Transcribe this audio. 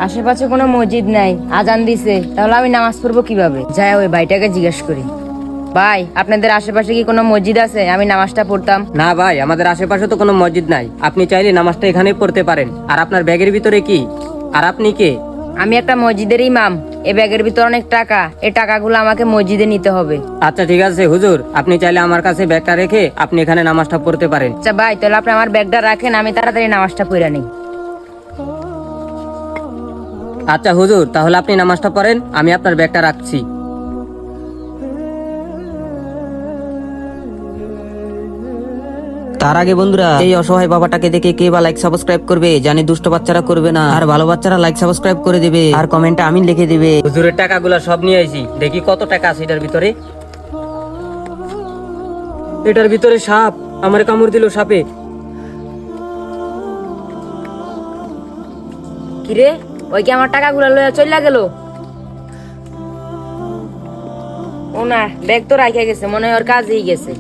আশেপাশে কোনো মসজিদ নাই, আজান দিছে, তাহলে আমি নামাজ পড়বো কিভাবে? যাই ওই ভাইটাকে জিজ্ঞেস করি। ভাই, আপনাদের আশেপাশে কি কোনো মসজিদ আছে? আমি নামাজটা পড়তাম। না ভাই, আমাদের আশেপাশে তো কোনো মসজিদ নাই। আপনি চাইলে নামাজটা এখানেই পড়তে পারেন। আর আপনার ব্যাগের ভিতরে কি? আর আপনি কে? আমি একটা মসজিদের ইমাম। এই ব্যাগের ভিতর অনেক টাকা, এই টাকাগুলো আমাকে মসজিদে নিতে হবে। আচ্ছা ঠিক আছে হুজুর, আপনি চাইলে আমার কাছে ব্যাগটা রেখে আপনি এখানে নামাজটা পড়তে পারেন। আচ্ছা ভাই, তাহলে আপনি আমার ব্যাগটা রাখেন, আমি তাড়াতাড়ি নামাজটা পড়ে নিই। আচ্ছা হুজুর, তাহলে আপনি নামাজটা পড়েন, আমি আপনার ব্যাগটা রাখছি। তার আগে বন্ধুরা, এই অসহায় বাবাটাকে দেখে কে বা লাইক সাবস্ক্রাইব করবে? জানি দুষ্ট বাচ্চারা করবে না, আর ভালো বাচ্চারা লাইক সাবস্ক্রাইব করে দিবে আর কমেন্টে আমিন লিখে দিবে। হুজুরের টাকাগুলো সব নিয়ে আইছি, দেখি কত টাকা আছে এটার ভিতরে। এটার ভিতরে সাপ, আমার কামড় দিল সাপে। কিরে, ওই কি আমার টাকাগুলো লইয়া চলে গেল? ও না, ব্যাগ তো রাখিয়া গেছে, মনে হয় ওর কাজেই গেছে।